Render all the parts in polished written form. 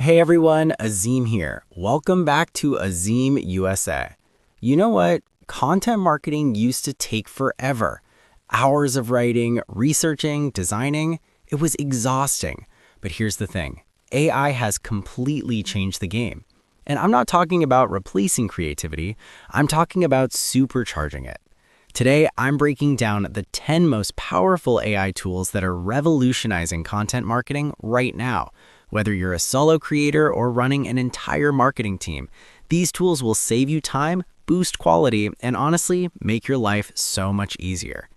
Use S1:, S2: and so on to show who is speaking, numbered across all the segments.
S1: Hey everyone, Azeem here. Welcome back to Azeem USA. You know what? Content marketing used to take forever. Hours of writing, researching, designing. It was exhausting. But here's the thing. AI has completely changed the game. And I'm not talking about replacing creativity. I'm talking about supercharging it. Today, I'm breaking down the 10 most powerful AI tools that are revolutionizing content marketing right now. Whether you're a solo creator or running an entire marketing team, these tools will save you time, boost quality, and honestly, make your life so much easier.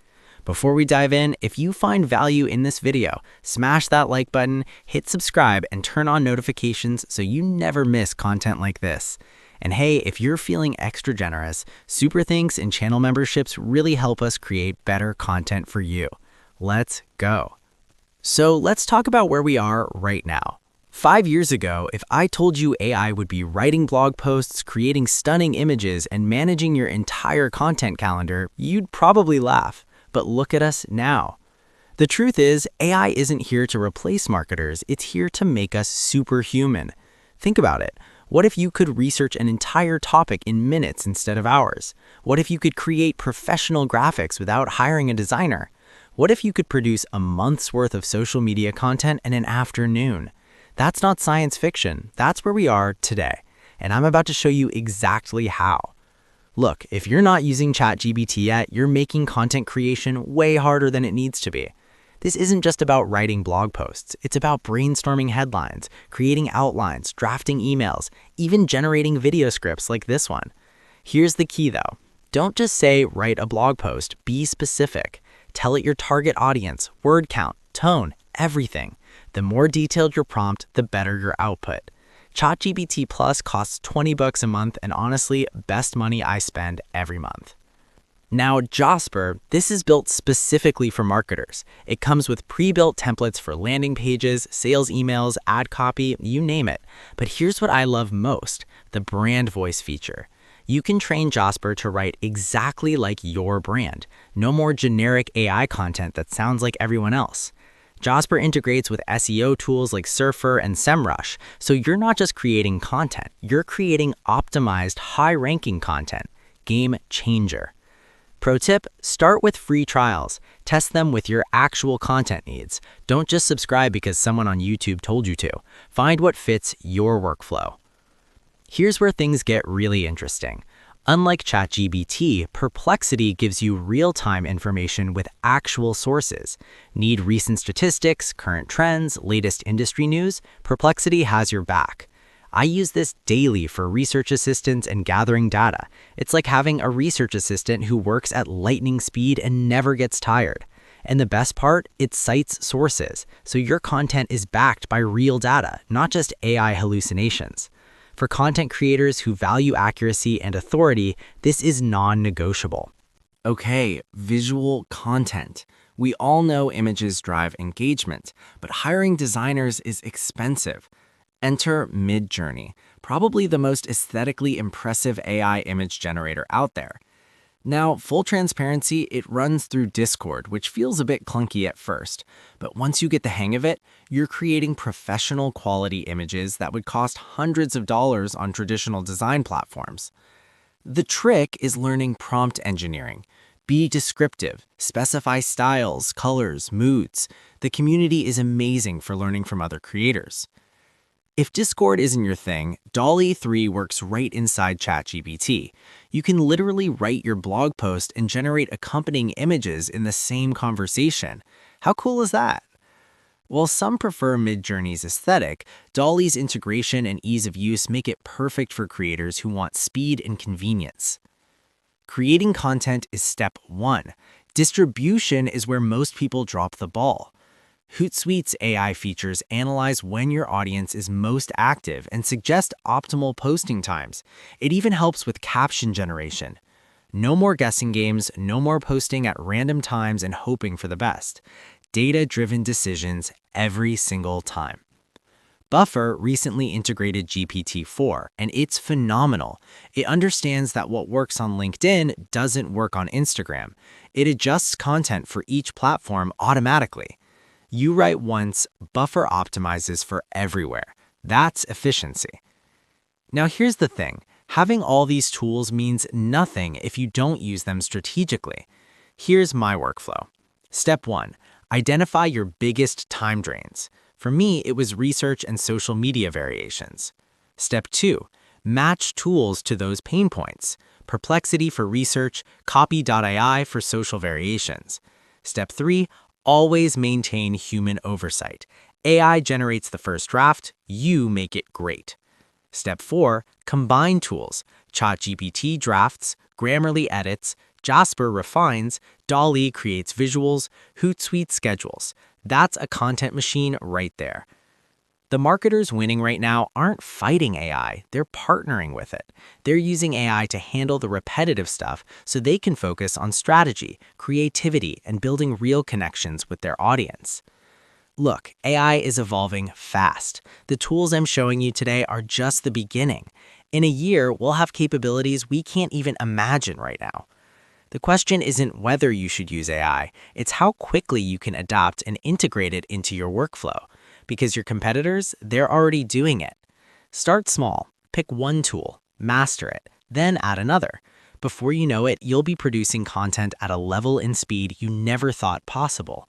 S1: Before we dive in, if you find value in this video, smash that like button, hit subscribe, and turn on notifications so you never miss content like this. And hey, if you're feeling extra generous, super thanks and channel memberships really help us create better content for you. Let's go. So let's talk about where we are right now. 5 years ago, if I told you AI would be writing blog posts, creating stunning images, and managing your entire content calendar, you'd probably laugh. But look at us now. The truth is, AI isn't here to replace marketers, it's here to make us superhuman. Think about it. What if you could research an entire topic in minutes instead of hours? What if you could create professional graphics without hiring a designer? What if you could produce a month's worth of social media content in an afternoon? That's not science fiction. That's where we are today. And I'm about to show you exactly how. Look, if you're not using ChatGPT yet, you're making content creation way harder than it needs to be. This isn't just about writing blog posts. It's about brainstorming headlines, creating outlines, drafting emails, even generating video scripts like this one. Here's the key though. Don't just say, write a blog post. Be specific. Tell it your target audience, word count, tone, everything. The more detailed your prompt, the better your output. ChatGPT Plus costs $20 a month and honestly, best money I spend every month. Now, Jasper, this is built specifically for marketers. It comes with pre-built templates for landing pages, sales emails, ad copy, you name it. But here's what I love most, the brand voice feature. You can train Jasper to write exactly like your brand. No more generic AI content that sounds like everyone else. Jasper integrates with SEO tools like Surfer and SEMrush, so you're not just creating content, you're creating optimized, high-ranking content. Game changer. Pro tip, start with free trials. Test them with your actual content needs. Don't just subscribe because someone on YouTube told you to. Find what fits your workflow. Here's where things get really interesting. Unlike ChatGPT, Perplexity gives you real-time information with actual sources. Need recent statistics, current trends, latest industry news? Perplexity has your back. I use this daily for research assistance and gathering data. It's like having a research assistant who works at lightning speed and never gets tired. And the best part, it cites sources, so your content is backed by real data, not just AI hallucinations. For content creators who value accuracy and authority, this is non-negotiable.
S2: Okay, visual content. We all know images drive engagement, but hiring designers is expensive. Enter Midjourney, probably the most aesthetically impressive AI image generator out there. Now, full transparency, it runs through Discord, which feels a bit clunky at first. But once you get the hang of it, you're creating professional quality images that would cost hundreds of dollars on traditional design platforms. The trick is learning prompt engineering. Be descriptive, specify styles, colors, moods. The community is amazing for learning from other creators. If Discord isn't your thing, DALL-E 3 works right inside ChatGPT. You can literally write your blog post and generate accompanying images in the same conversation. How cool is that? While some prefer Midjourney's aesthetic, DALL-E's integration and ease of use make it perfect for creators who want speed and convenience. Creating content is step 1. Distribution is where most people drop the ball. Hootsuite's AI features analyze when your audience is most active and suggest optimal posting times. It even helps with caption generation. No more guessing games, no more posting at random times and hoping for the best. Data-driven decisions every single time. Buffer recently integrated GPT-4, and it's phenomenal. It understands that what works on LinkedIn doesn't work on Instagram. It adjusts content for each platform automatically. You write once, Buffer optimizes for everywhere. That's efficiency. Now here's the thing. Having all these tools means nothing if you don't use them strategically. Here's my workflow. Step 1. Identify your biggest time drains. For me, it was research and social media variations. Step 2. Match tools to those pain points. Perplexity for research, copy.ai for social variations. Step 3. Always maintain human oversight. AI generates the first draft, you make it great. Step 4. Combine tools. ChatGPT drafts, Grammarly edits, Jasper refines, DALL-E creates visuals, Hootsuite schedules. That's a content machine right there. The marketers winning right now aren't fighting AI, they're partnering with it. They're using AI to handle the repetitive stuff so they can focus on strategy, creativity, and building real connections with their audience. Look, AI is evolving fast. The tools I'm showing you today are just the beginning. In a year, we'll have capabilities we can't even imagine right now. The question isn't whether you should use AI, it's how quickly you can adapt and integrate it into your workflow. Because your competitors, they're already doing it. Start small, pick one tool, master it, then add another. Before you know it, you'll be producing content at a level and speed you never thought possible.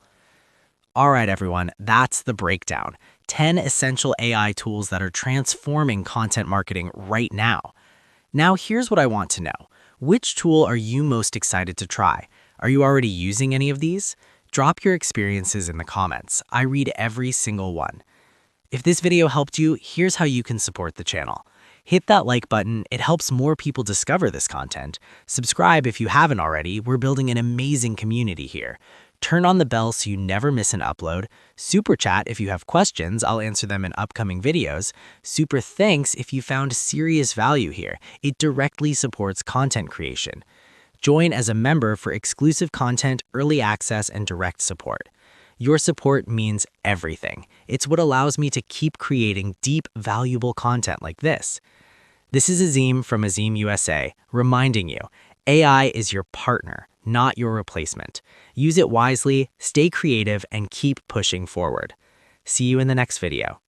S2: All right, everyone, that's the breakdown. 10 essential AI tools that are transforming content marketing right now. Now, here's what I want to know. Which tool are you most excited to try? Are you already using any of these? Drop your experiences in the comments. I read every single one. If this video helped you, here's how you can support the channel. Hit that like button, it helps more people discover this content. Subscribe if you haven't already, we're building an amazing community here. Turn on the bell so you never miss an upload. Super chat if you have questions, I'll answer them in upcoming videos. Super thanks if you found serious value here. It directly supports content creation. Join as a member for exclusive content, early access, and direct support. Your support means everything. It's what allows me to keep creating deep, valuable content like this. This is Azeem from Azeem USA, reminding you, AI is your partner, not your replacement. Use it wisely, stay creative, and keep pushing forward. See you in the next video.